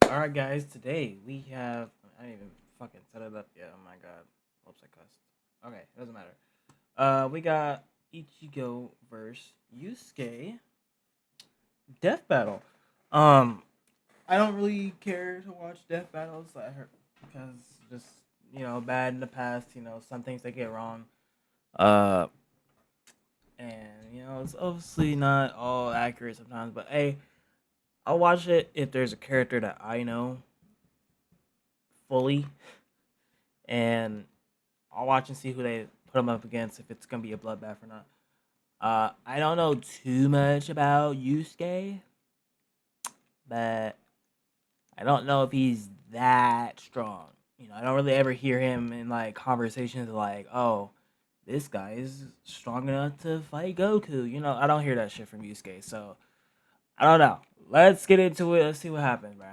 Alright, guys, today we have. I didn't even fucking set it up yet. Oh my god. Oops, I cussed. Okay, it doesn't matter. We got Ichigo versus Yusuke Death Battle. Um, I don't really care to watch death battles. I heard because just bad in the past. Some things they get wrong. Uh, and it's obviously not all accurate sometimes. But hey, I'll watch it if there's a character that I know fully, and I'll watch and see who they put them up against, if it's gonna be a bloodbath or not. I don't know too much about Yusuke, but I don't know if he's that strong. I don't really ever hear him in like conversations like, "Oh, this guy is strong enough to fight Goku." I don't hear that shit from Yusuke, so I don't know. Let's get into it. Let's see what happens, bro.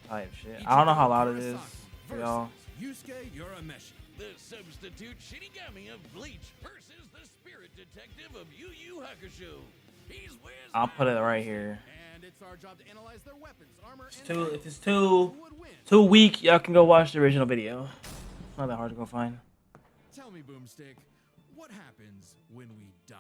Type shit. I don't know how loud it is for y'all. Yusuke Urameshi, the substitute Shinigami of Bleach versus the spirit detective of Yu Yu Hakusho. He's with I'll put it right here. and it's our job to analyze their weapons, armor, If it's too weak, y'all can go watch the original video. It's not that hard to go find. Tell me, Boomstick, what happens when we die?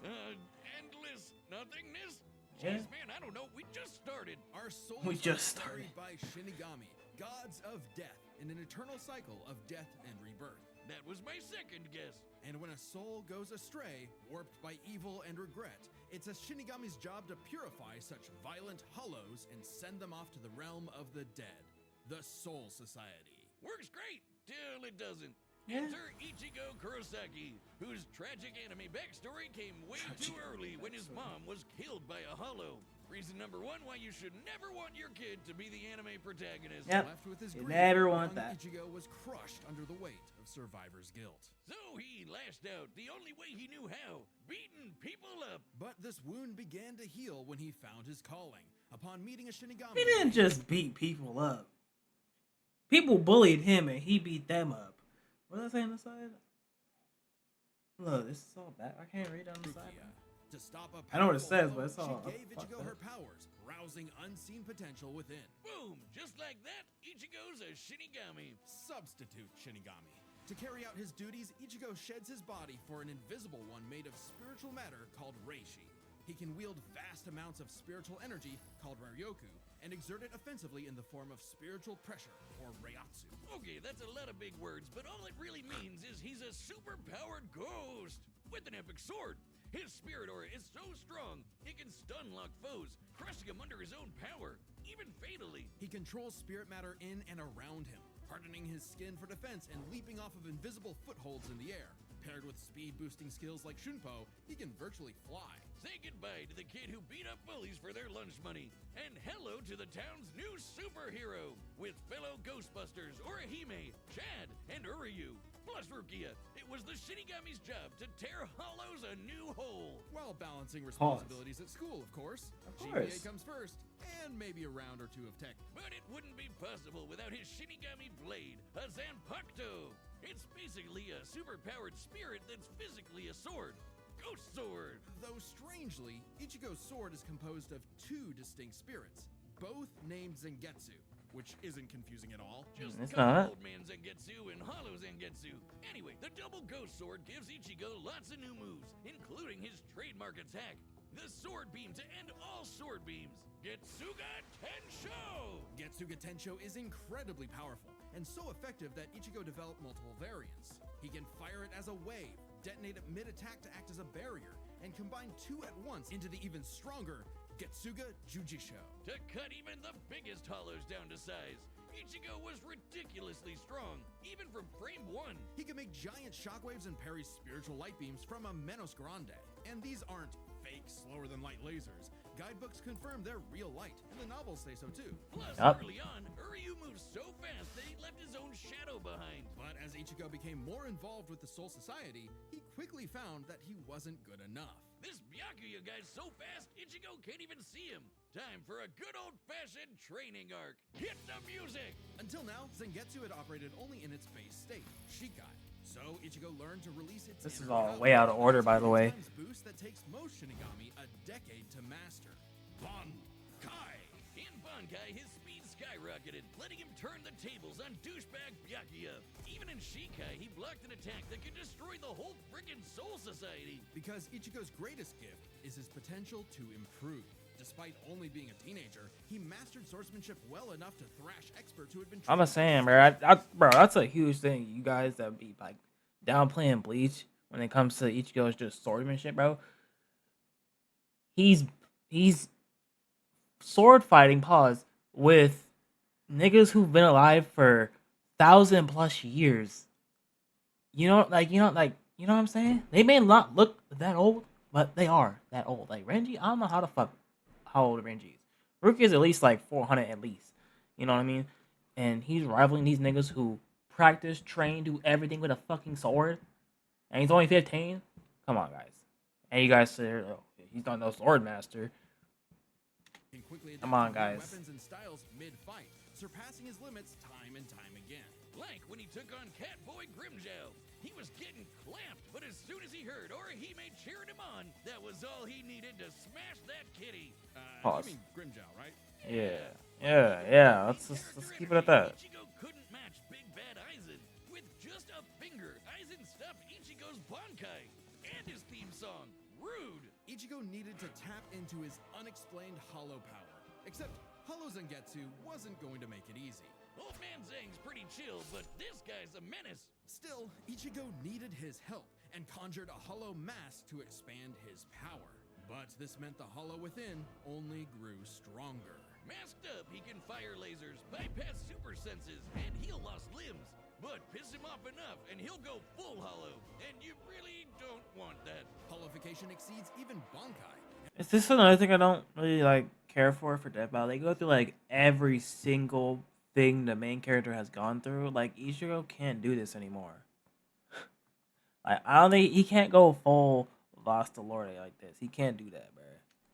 Endless nothingness? Yeah. Jeez, man, I don't know. We just started. Our souls We just are started. carried by Shinigami, gods of death, in an eternal cycle of death and rebirth. That was my second guess. And when a soul goes astray, warped by evil and regret, it's a Shinigami's job to purify such violent hollows and send them off to the realm of the dead, the Soul Society. Works great till it doesn't. Yeah. Enter Ichigo Kurosaki, whose tragic anime backstory came way too early when his mom was killed by a hollow. Reason number one why you should never want your kid to be the anime protagonist. Yep. Left with his You grief, never want young that. Ichigo was crushed under the weight of survivor's guilt. So he lashed out the only way he knew how, beating people up. But this wound began to heal when he found his calling. Upon meeting a Shinigami, He didn't just beat people up. People bullied him and he beat them up. What does that say on the side? Look, this is all bad. I can't read on the side. Rukia. To stop a I know what it powerful says, but foe, it's all she gave fucked Ichigo up. her powers, rousing unseen potential within. Boom! Just like that, Ichigo's a Shinigami. Substitute Shinigami. To carry out his duties, Ichigo sheds his body for an invisible one made of spiritual matter called Reishi. He can wield vast amounts of spiritual energy called Ryoku and exert it offensively in the form of spiritual pressure, or Reiatsu. Okay, that's a lot of big words, but all it really means is he's a super-powered ghost with an epic sword. His spirit aura is so strong, it can stun-lock foes, crushing them under his own power, even fatally. He controls spirit matter in and around him, hardening his skin for defense and leaping off of invisible footholds in the air. Paired with speed-boosting skills like Shunpo, he can virtually fly. Say goodbye to the kid who beat up bullies for their lunch money, and hello to the town's new superhero, with fellow Ghostbusters Orihime, Chad, and Uryu. Plus Rukia, it was the Shinigami's job to tear hollows a new hole. While balancing responsibilities at school, of course. Of course. GPA comes first, and maybe a round or two of tech. But it wouldn't be possible without his Shinigami blade, a Zanpakuto. It's basically a super-powered spirit that's physically a sword. Ghost Sword! Though strangely, Ichigo's sword is composed of two distinct spirits, both named Zangetsu, which isn't confusing at all. Just It's call not. Old Man Zangetsu and Hollow Zangetsu. Anyway, the double Ghost Sword gives Ichigo lots of new moves, including his trademark attack, the Sword Beam to end all sword beams. Getsuga Tensho! Getsuga Tensho is incredibly powerful, and so effective that Ichigo developed multiple variants. He can fire it as a wave, detonate it mid-attack to act as a barrier, and combine two at once into the even stronger Getsuga Jujisho. To cut even the biggest hollows down to size, Ichigo was ridiculously strong, even from frame 1. He can make giant shockwaves and parry spiritual light beams from a Menos Grande. And these aren't fake, slower-than-light lasers. Guidebooks confirm they're real light, and the novels say so too. Plus, Yup. early on, Uryu moved so fast that he left his own shadow behind. But as Ichigo became more involved with the Soul Society, he quickly found that he wasn't good enough. This Byakuya guy's so fast, Ichigo can't even see him. Time for a good old-fashioned acid training arc. Hit the music! Until now, Zangetsu had operated only in its base state, Shikai. So Ichigo learned to release its This is inner all power, way out of order, by the a way. 10 times boost that takes most Shinigami a decade to master. Bankai! In Bankai, his speed skyrocketed, letting him turn the tables on douchebag Byakuya. Even in Shikai, he blocked an attack that could destroy the whole frickin' Soul Society. Because Ichigo's greatest gift is his potential to improve. Despite only being a teenager, he mastered swordsmanship well enough to thrash experts who had been I'm trained just saying, bro. Bro, that's a huge thing. You guys that be like downplaying Bleach when it comes to Ichigo's just swordsmanship, bro. He's sword fighting with niggas who've been alive for 1,000+ years. You know what I'm saying? They may not look that old, but they are that old. Like Renji, I don't know how old Renji is. Rukia is at least like 400 at least. You know what I mean? And he's rivaling these niggas who practice, train, do everything with a fucking sword. And he's only 15. Come on, guys. And you guys say, oh, he's not no sword master. Can quickly Come on, adapt to new guys. weapons and styles mid-fight, surpassing his limits time and time again. Like when he took on Catboy Grimjow. He was getting clamped, but as soon as he heard Orihime cheering him on, that was all he needed to smash that kitty. You mean Grimjow, right? Yeah. Let's keep it at that. Ichigo couldn't match Big Bad Aizen. With just a finger, Aizen stopped Ichigo's Bankai and his theme song, Rude. Ichigo needed to tap into his unexplained hollow power. Except Hollow Zangetsu wasn't going to make it easy. Old Man Zang's pretty chill, but this guy's a menace. Still, Ichigo needed his help and conjured a hollow mask to expand his power. But this meant the hollow within only grew stronger. Masked up, he can fire lasers, bypass super senses, and heal lost limbs. But piss him off enough, and he'll go full hollow. And you really don't want that. Hollowification exceeds even Bankai. Is this another thing I don't really care for Death Battle? They go through every single thing the main character has gone through. Like Ichigo can't do this anymore. I don't think he can't go full Lost to Lorde like this. He can't do that, bro.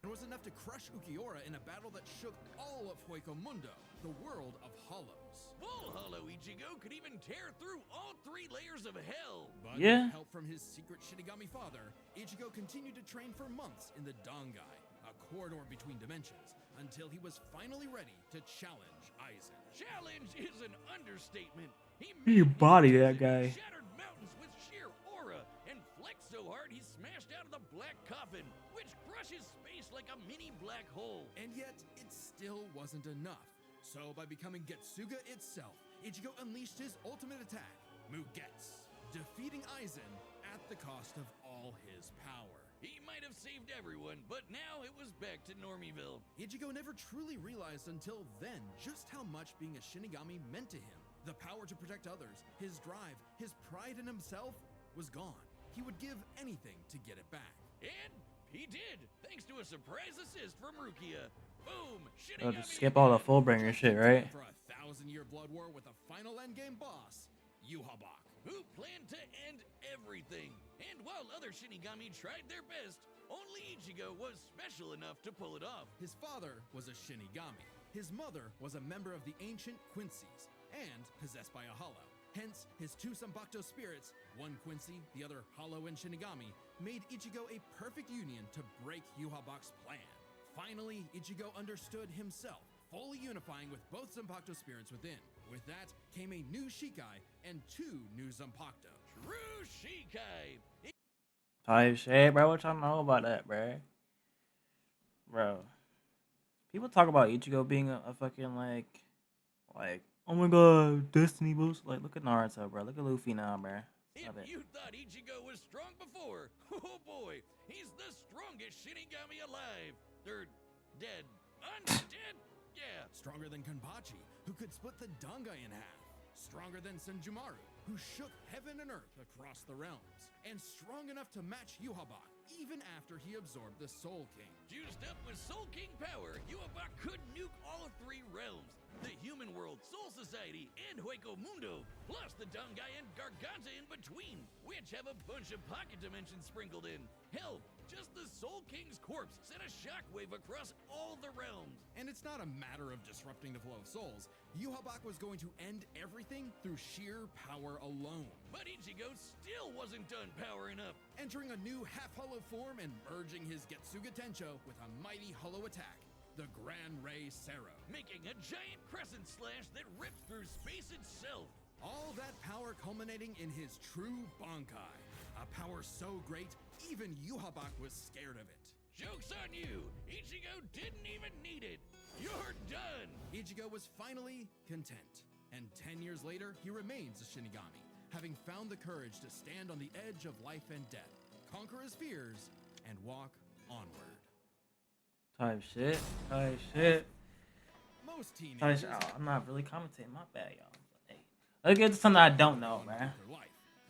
It was enough to crush Ukiura in a battle that shook all of Hueco Mundo, the world of hollows. Full hollow Ichigo could even tear through all 3 layers of hell. But Yeah. with help from his secret Shinigami father, Ichigo continued to train for months in the Dangai, a corridor between dimensions, until he was finally ready to challenge Aizen. Challenge is an understatement. He You managed body to that guy. shattered mountains with sheer aura and flexed so hard he smashed out of the black coffin, which crushes space like a mini black hole. And yet, it still wasn't enough. So by becoming Getsuga itself, Ichigo unleashed his ultimate attack, Mugetsu, defeating Aizen at the cost of all his power. He might have saved everyone, but now it was back to Normieville. Ichigo never truly realized until then just how much being a Shinigami meant to him. The power to protect others, his drive, his pride in himself was gone. He would give anything to get it back. And he did, thanks to a surprise assist from Rukia. Boom! I'll Shinigami just skip all the again. Fullbringer shit, right? For a 1,000-year blood war with a final endgame boss, Yuhabak. Who planned to end everything. And while other Shinigami tried their best, only Ichigo was special enough to pull it off. His father was a Shinigami. His mother was a member of the ancient Quincy's and possessed by a hollow. Hence, his 2 Zanpakuto spirits, one Quincy, the other hollow and Shinigami, made Ichigo a perfect union to break Yuhabak's plan. Finally, Ichigo understood himself, fully unifying with both Zanpakuto spirits within. With that came a new Shikai and 2 new Zanpakuto. True Shikai. Type shit, bro. What y'all know about that, bro? Bro. People talk about Ichigo being a fucking like, oh my god, Destiny boost. Like, look at Naruto, bro. Look at Luffy now, bro. If Stop it. you thought Ichigo was strong before, oh boy, he's the strongest Shinigami alive. They're dead. Undead? Yeah. Stronger than Kenpachi, who could split the Dangai in half. Stronger than Senjumaru, who shook heaven and earth across the realms. And strong enough to match Yuhabak, even after he absorbed the Soul King. Juiced up with Soul King power, Yuhabak could nuke all 3 realms. The human world, Soul Society, and Hueco Mundo, plus the Dangai and Garganta in between, which have a bunch of pocket dimensions sprinkled in. Hell, Just the Soul King's corpse sent a shockwave across all the realms. And it's not a matter of disrupting the flow of souls. Yuhabak was going to end everything through sheer power alone. But Ichigo still wasn't done powering up. Entering a new half-hollow form and merging his Getsuga Tensho with a mighty hollow attack, the Gran Ray Sero. Making a giant crescent slash that ripped through space itself. All that power culminating in his true Bankai. A power so great, even Yuhabak was scared of it. Joke's on you! Ichigo didn't even need it! You're done! Ichigo was finally content. And 10 years later, he remains a Shinigami, having found the courage to stand on the edge of life and death, conquer his fears, and walk onward. Type shit. Type shit. Most Type teenagers shit. Oh, I'm not really commentating. My bad, y'all. Hey, let's get to something I don't know, on man. with their life.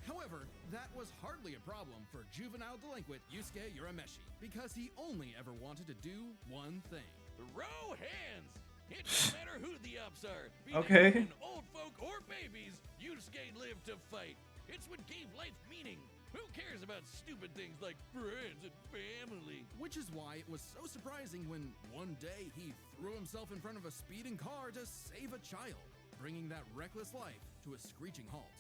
However, that was hardly a problem for juvenile delinquent Yusuke Urameshi, because he only ever wanted to do one thing. Throw hands! It doesn't matter who the ops are. Be Okay. they old folk or babies, Yusuke lived to fight. It's what gave life meaning. Who cares about stupid things like friends and family? Which is why it was so surprising when one day he threw himself in front of a speeding car to save a child, bringing that reckless life to a screeching halt.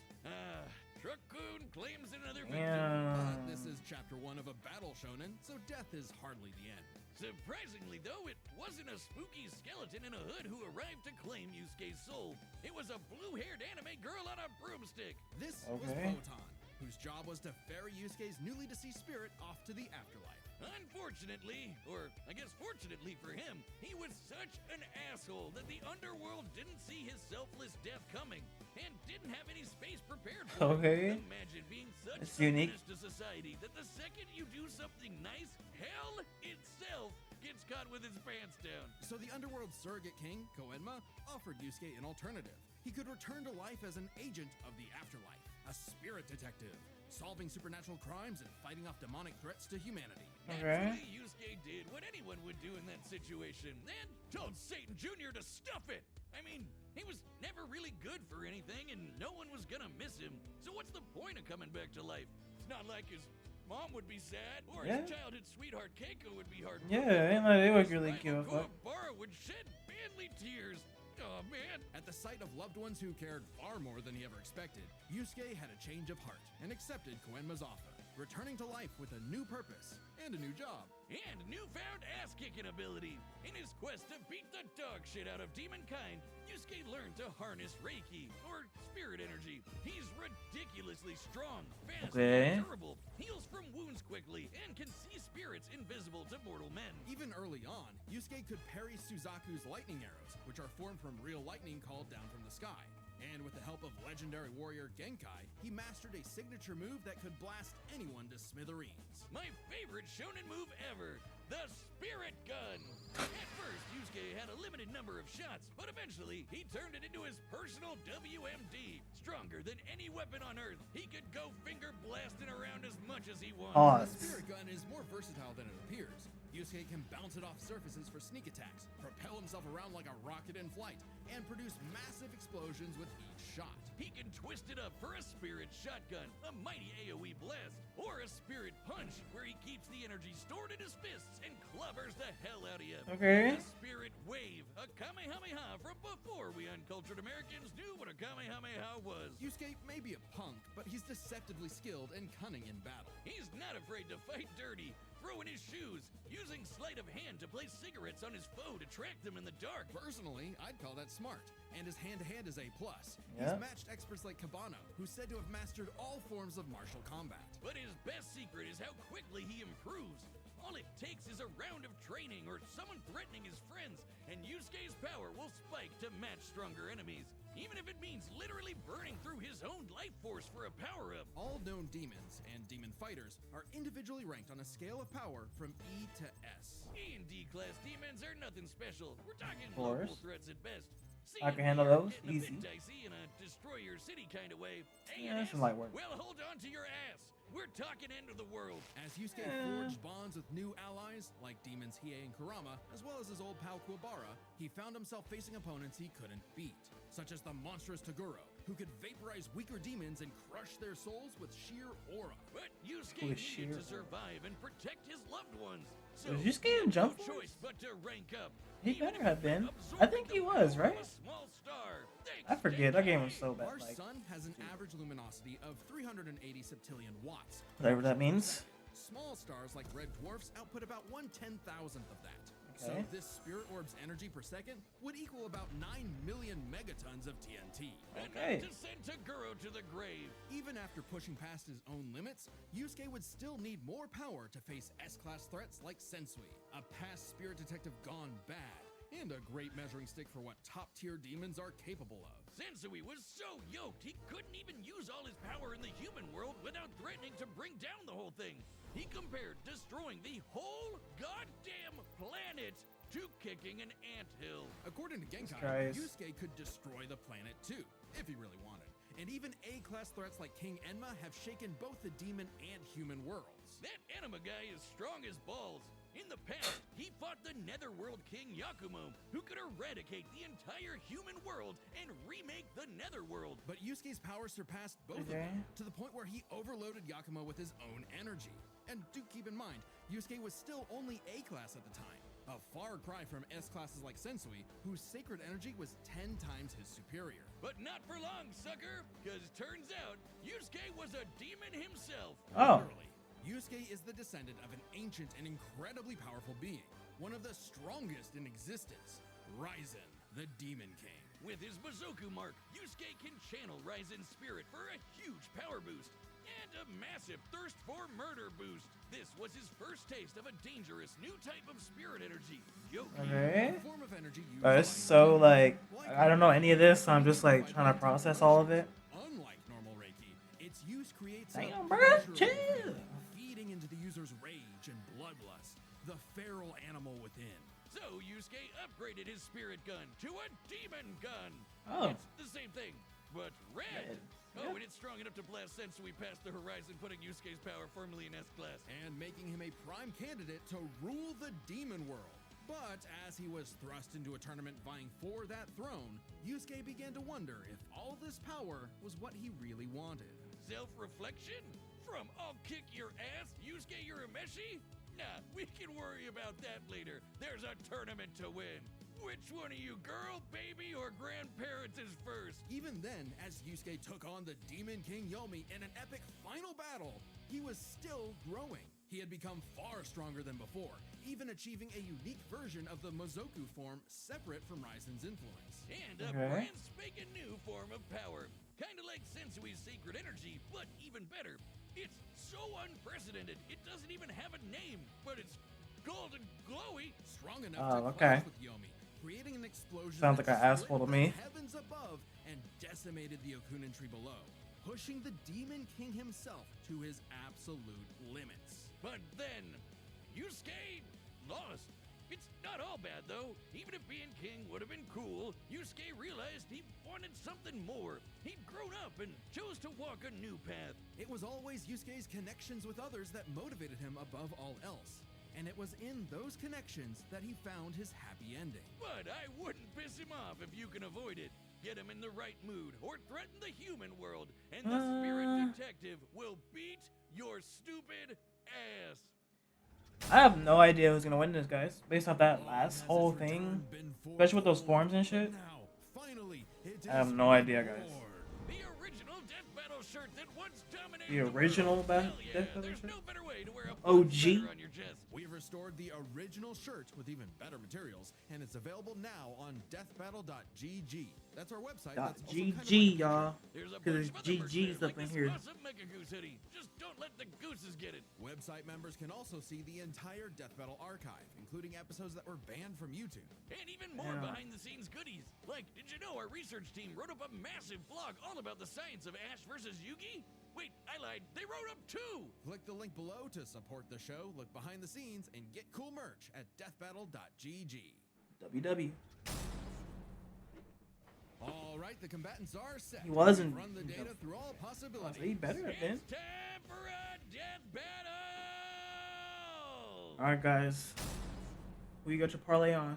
Truck-kun claims another victim. Yeah. This is chapter 1 of a battle shonen, so death is hardly the end. Surprisingly, though, it wasn't a spooky skeleton in a hood who arrived to claim Yusuke's soul. It was a blue-haired anime girl on a broomstick. This was Okay. Photon, whose job was to ferry Yusuke's newly deceased spirit off to the afterlife. Unfortunately, or I guess fortunately for him, he was such an asshole that the underworld didn't see his selfless death coming and didn't have any space prepared for Okay. him. Imagine being such That's a unique. menace to society that the second you do something nice, hell itself gets caught with its pants down. So the underworld surrogate king, Koenma, offered Yusuke an alternative. He could return to life as an agent of the afterlife, a spirit detective, solving supernatural crimes and fighting off demonic threats to humanity. Okay. Naturally, Yusuke did what anyone would do in that situation and told Satan Jr. to stuff it. I mean, he was never really good for anything and no one was gonna miss him. So what's the point of coming back to life? It's not like his mom would be sad or Yeah. his childhood sweetheart Keiko would be heartbroken. Yeah, ain't like they would His really rival give a fuck. Kuwabara would shed manly tears. Oh man. At the sight of loved ones who cared far more than he ever expected, Yusuke had a change of heart and accepted Koenma's offer, returning to life with a new purpose and a new job. And newfound ass-kicking ability. In his quest to beat the dog shit out of demon kind, Yusuke learned to harness Reiki, or spirit energy. He's ridiculously strong, fast, Okay. and durable, heals from wounds quickly, and can see spirits invisible to mortal men. Even early on, Yusuke could parry Suzaku's lightning arrows, which are formed from real lightning called down from the sky. And with the help of legendary warrior Genkai, he mastered a signature move that could blast anyone to smithereens. My favorite shonen move ever, the Spirit Gun. At first, Yusuke had a limited number of shots, but eventually he turned it into his personal WMD. Stronger than any weapon on Earth, he could go finger blasting around as much as he wants. The Pause. spirit gun is more versatile than it appears. Yusuke can bounce it off surfaces for sneak attacks, propel himself around like a rocket in flight, and produce massive explosions with each shot. He can twist it up for a spirit shotgun, a mighty AoE blast, or a spirit punch, where he keeps the energy stored in his fists and clobbers the hell out of you. Okay. A spirit wave, a Kamehameha from before we uncultured Americans knew what a Kamehameha was. Yusuke may be a punk, but he's deceptively skilled and cunning in battle. He's not afraid to fight dirty, throwing his shoes, using sleight of hand to place cigarettes on his foe to track them in the dark. Personally, I'd call that smart, and his hand-to-hand is A+. Yeah. He's matched experts like Cabano, who's said to have mastered all forms of martial combat. But his best secret is how quickly he improves. All it takes is a round of training or someone threatening his friends, and Yusuke's power will spike to match stronger enemies, even if it means literally burning through his own life force for a power-up. All known demons and demon fighters are individually ranked on a scale of power from E to S. E and D class demons are nothing special. We're talking course. local threats at best. C I and can D handle are those, getting a easy. bit dicey in a destroy your city kind of way. A Yeah, and that's S, some light work. well, hold on to your ass. We're talking end of the world. As Yusuke forged bonds with new allies, like demons Hiei and Kurama, as well as his old pal Kuwabara, he found himself facing opponents he couldn't beat, such as the monstrous Toguro, who could vaporize weaker demons and crush their souls with sheer aura. But Yusuke needed to survive and protect his loved ones. So Was Yusuke in no Jump Force? choice but to rank up. He even better if have it meant been. absorbing I think he the was, power right? of a small star. I Thanks, forget. That game was Genkai. so bad. Our Like, sun has an average luminosity of 380 septillion watts. whatever that means. Small stars like red dwarfs output about 1/10,000th of that. So Okay. this spirit orb's energy per second would equal about 9 million megatons of TNT. And Okay. not to send Toguro to the grave. Even after pushing past his own limits, Yusuke would still need more power to face S-class threats like Sensui, a past spirit detective gone bad, and a great measuring stick for what top-tier demons are capable of. Sensui was so yoked he couldn't even use all his power in the human world without threatening to bring down the whole thing. He compared destroying the whole goddamn planet to kicking an anthill. According to Genkai, Christ. Yusuke could destroy the planet too, if he really wanted. And even A-class threats like King Enma have shaken both the demon and human worlds. That anima guy is strong as balls. In the past, he fought the Netherworld King Yakumo, who could eradicate the entire human world and remake the Netherworld. But Yusuke's power surpassed both of Okay. them, to the point where he overloaded Yakumo with his own energy. And do keep in mind, Yusuke was still only A-class at the time, a far cry from S-classes like Sensui, whose sacred energy was 10 times his superior. But not for long, sucker, because turns out Yusuke was a demon himself. Oh. Literally, Yusuke is the descendant of an ancient and incredibly powerful being, one of the strongest in existence, Ryzen, the Demon King. With his Bazoku mark, Yusuke can channel Ryzen's spirit for a huge power boost and a massive thirst for murder boost. This was his first taste of a dangerous new type of spirit energy, Yoki. Okay. A form of energy used It's by so Reiki. like I don't know any of this, so I'm just like trying to process all of it. Unlike normal Reiki, its use creates Damn, a bruh, pleasurable chill. feeling, feeding into the user's rage and bloodlust, the feral animal within. So Yusuke upgraded his spirit gun to a demon gun. Oh. It's the same thing, but red. Red. Oh, Yep. and it's strong enough to blast Sensui past the horizon, putting Yusuke's power firmly in S-class. And making him a prime candidate to rule the demon world. But as he was thrust into a tournament vying for that throne, Yusuke began to wonder if all this power was what he really wanted. Self-reflection? From I'll kick your ass, Yusuke Urameshi? Nah, we can worry about that later. There's a tournament to win. Which one of you, girl, baby, or grandparents is first? Even then, as Yusuke took on the Demon King Yomi in an epic final battle, he was still growing. He had become far stronger than before, even achieving a unique version of the Mozoku form separate from Ryzen's influence. And a Okay. brand spanking new form of power. Kinda like Sensui's sacred energy, but even better. It's so unprecedented, it doesn't even have a name, but it's golden glowy. Strong enough Oh, to okay. clash with Yomi, creating an explosion Sounds that like an asshole to split me. the heavens above and decimated the Okunin tree below, pushing the Demon King himself to his absolute limits. But then, Yusuke lost. It's not all bad though. Even if being king would have been cool, Yusuke realized he wanted something more. He'd grown up and chose to walk a new path. It was always Yusuke's connections with others that motivated him above all else. And it was in those connections that he found his happy ending. But I wouldn't piss him off if you can avoid it. Get him in the right mood or threaten the human world, and the spirit detective will beat your stupid ass. I have no idea who's gonna win this, guys. Based off that last whole thing, especially with those forms and shit. Now, finally, it I have is no idea, guys. war. The original Death Battle shirt that once dominated The world. original Hell Death yeah, Battle there's shirt? no better way to wear a OG? feather on your chest. We've restored the original shirt with even better materials, and it's available now on deathbattle.gg. That's our website. That's also kind of .gg, like- y'all. There's a Because bunch there's of other merch there, GGs up like in this here. awesome Mega Goose hoodie. Just don't let the gooses get it. Website members can also see the entire Death Battle archive, including episodes that were banned from YouTube. And even more Yeah. behind-the-scenes goodies. Like, did you know our research team wrote up a massive blog all about the science of Ash versus Yugi? Wait, I lied. They wrote up two. Click the link below to support the show, look behind the scenes, and get cool merch at deathbattle.gg. WW. All right, the combatants are set. He wasn't- We've run the data through all possibilities. He better have been. It's time for a death battle! All right, guys. Who you got your parlay on?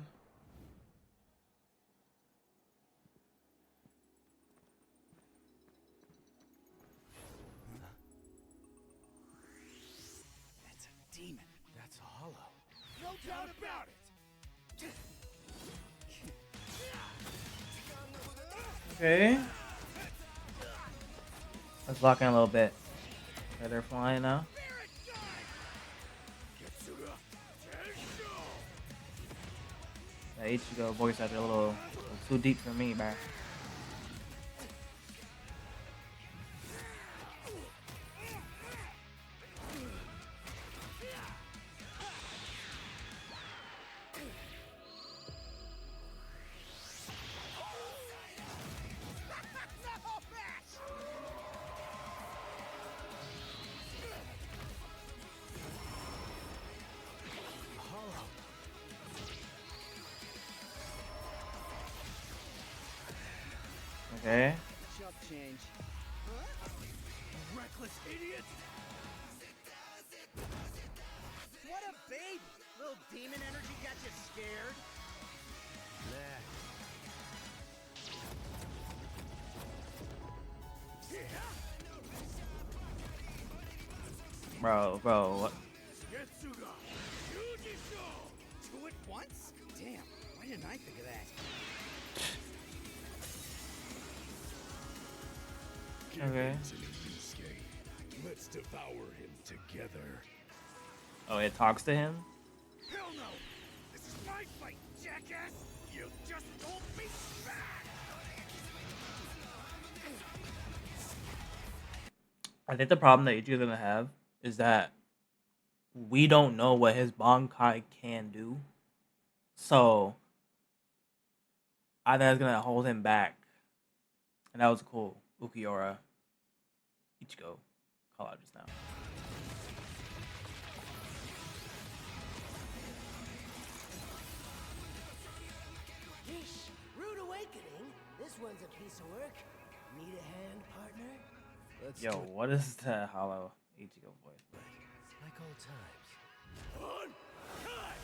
That's a demon. That's a hollow. No doubt about it. Okay. Let's lock in a little bit. Okay, they're flying now. That Ichigo voice actor a little too deep for me, man. Okay. Chop change. Reckless idiot! What a baby! Little demon energy got you scared? Bro, what? Two at once? Damn, why didn't I think of that? Okay. Let's devour him together. Oh, it talks to him? Hell no! This is my fight, jackass! You just told me back! I think the problem that Ichigo's gonna have is that we don't know what his Bankai can do. So I think that's gonna hold him back. And that was cool. Ukiura. Ichigo. Call out just now. Yeesh, rude awakening. This one's a piece of work. Need a hand, partner? Let's Yo, what is the hollow Ichigo voice? Like old times. On time!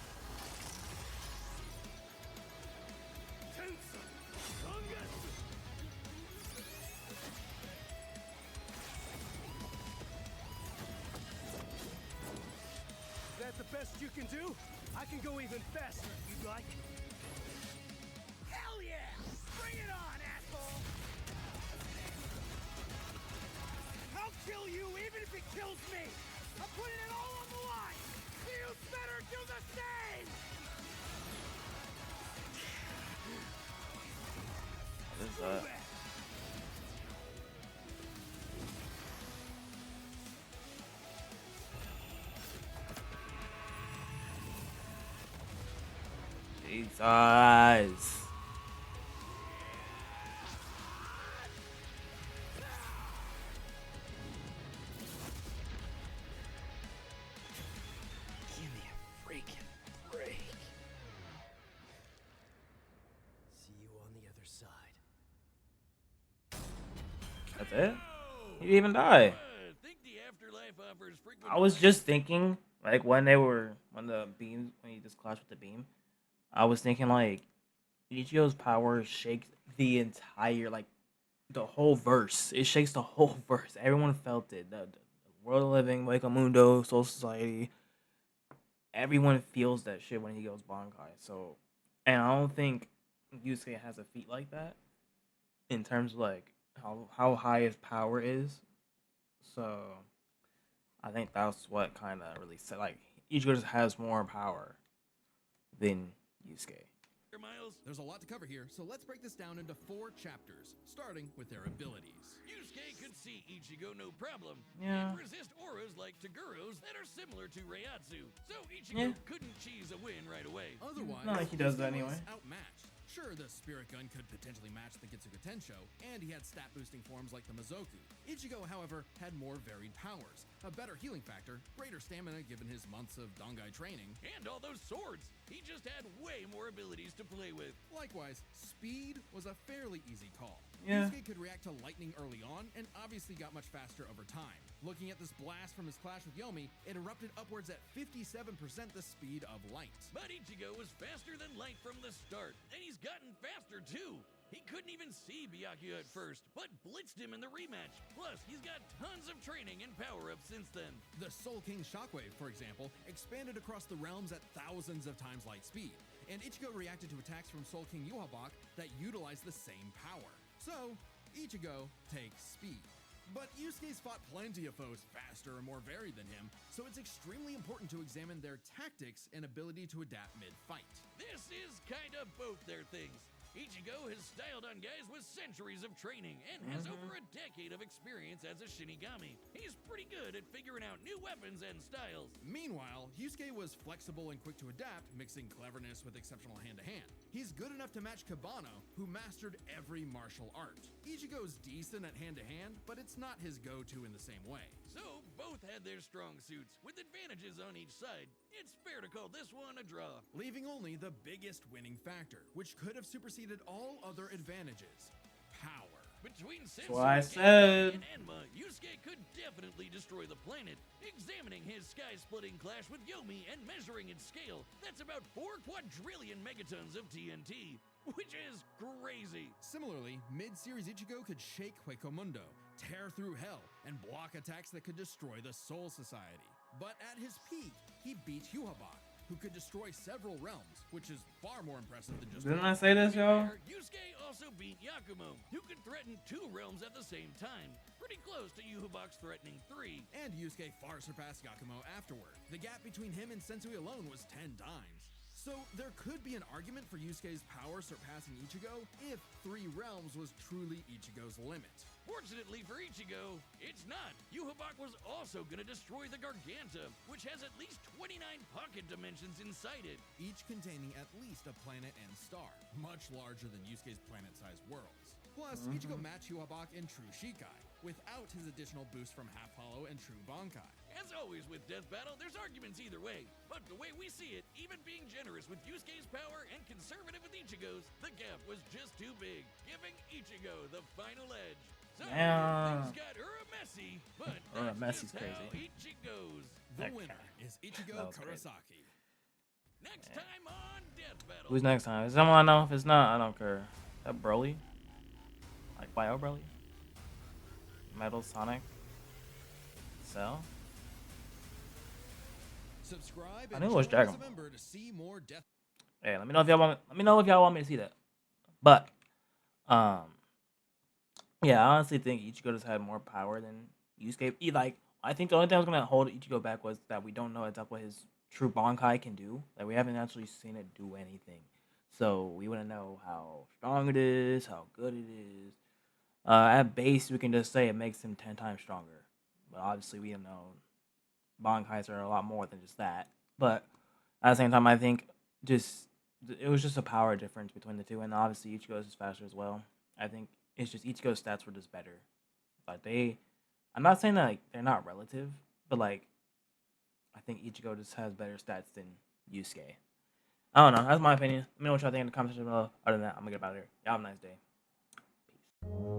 Tensa! Sangetsu! Is that the best you can do? I can go even faster if you'd like. Hell yeah! Bring it on, asshole! I'll kill you even if it kills me! I'm putting it all on the line! You better do the same! What is that? Jesus. Give me a freaking break. See you on the other side. That's it? He didn't even die. Think the afterlife offers frequent I was just thinking, like when he just clashed with the beam, I was thinking like Ichigo's power shakes the entire the whole verse. It shakes the whole verse. Everyone felt it. The world of living, Wake Mundo, Soul Society. Everyone feels that shit when he goes Bankai. So, and I don't think Yusuke has a feat like that in terms of like how high his power is. So, I think that's what kind of really said. Like Ichigo just has more power than Yusuke. Miles, there's a lot to cover here, so let's break this down into 4 chapters, starting with their abilities. Yusuke could see Ichigo no problem, Yeah. and resist auras like Taguro's that are similar to Reiatsu, so Ichigo couldn't cheese a win right away. Otherwise, Not like he does that Ichigo was anyway. outmatched. Sure, the Spirit Gun could potentially match the Getsuga Tensho, and he had stat-boosting forms like the Mizoku. Ichigo, however, had more varied powers, a better healing factor, greater stamina given his months of Dangai training, And all those swords! He just had way more abilities to play with. Likewise, speed was a fairly easy call. Yeah. Yusuke could react to lightning early on and obviously got much faster over time. Looking at this blast from his clash with Yomi, it erupted upwards at 57% the speed of light. But Ichigo was faster than light from the start, and he's gotten faster too. He couldn't even see Byakuya at first, but blitzed him in the rematch. Plus, he's got tons of training and power-ups since then. The Soul King Shockwave, for example, expanded across the realms at thousands of times light speed, and Ichigo reacted to attacks from Soul King Yuhabak that utilized the same power. So, Ichigo takes speed. But Yusuke's fought plenty of foes faster and more varied than him, so it's extremely important to examine their tactics and ability to adapt mid-fight. This is kinda both their things. Ichigo has styled on guys with centuries of training and has over a decade of experience as a Shinigami. He's pretty good at figuring out new weapons and styles. Meanwhile, Yusuke was flexible and quick to adapt, mixing cleverness with exceptional hand-to-hand. He's good enough to match Kabano, who mastered every martial art. Ichigo's decent at hand-to-hand, but it's not his go-to in the same way. So, both had their strong suits, with advantages on each side. It's fair to call this one a draw. Leaving only the biggest winning factor, which could have superseded all other advantages: power. Between what I Sensui, said. and Enma, Yusuke could definitely destroy the planet. Examining his sky-splitting clash with Yomi and measuring its scale, that's about 4 quadrillion megatons of TNT, which is crazy. Similarly, mid-series Ichigo could shake Huecomundo, tear through hell, and block attacks that could destroy the Soul Society. But at his peak, he beat Yuhabak, who could destroy several realms, which is far more impressive than just Didn't one. I say this, y'all? Yusuke also beat Yakumo, who could threaten 2 realms at the same time, pretty close to Yuhabak's threatening 3. And Yusuke far surpassed Yakumo afterward. The gap between him and Sensui alone was 10 times. So there could be an argument for Yusuke's power surpassing Ichigo if 3 realms was truly Ichigo's limit. Fortunately for Ichigo, it's not. Yuhabak was also gonna destroy the Garganta, which has at least 29 pocket dimensions inside it. Each containing at least a planet and star, much larger than Yusuke's planet-sized worlds. Plus, Ichigo matched Yuhabak in True Shikai, without his additional boost from Half Hollow and True Bankai. As always with Death Battle, there's arguments either way. But the way we see it, even being generous with Yusuke's power and conservative with Ichigo's, the gap was just too big, giving Ichigo the final edge. So, Damn. things got messy, but Messy's that's just how crazy. The Ichigo's. Okay. winner is Ichigo That was crazy. Kurosaki. Next time on Death Battle. Who's next time? Is someone I know? If it's not, I don't care. Is that Broly? Like Bio Broly? Metal Sonic? Cell? Subscribe I and knew it was join as a Dragon Ball. member to see more Death. Hey, let me know if y'all want. Let me know if y'all want me to see that. But, yeah, I honestly think Ichigo just had more power than Yusuke. Like, I think the only thing that was gonna hold Ichigo back was that we don't know exactly what his true Bankai can do. Like, we haven't actually seen it do anything, so we wouldn't know how strong it is, how good it is. At base, we can just say it makes him 10 times stronger. But obviously, we don't know. Bankais are a lot more than just that. But at the same time, I think it was just a power difference between the two, and obviously Ichigo's is faster as well. I think it's just Ichigo's stats were just better. Like I'm not saying that like they're not relative, but like I think Ichigo just has better stats than Yusuke. I don't know. That's my opinion. Let me know what y'all think in the comment section below. Other than that, I'm gonna get out of here. Y'all have a nice day. Peace.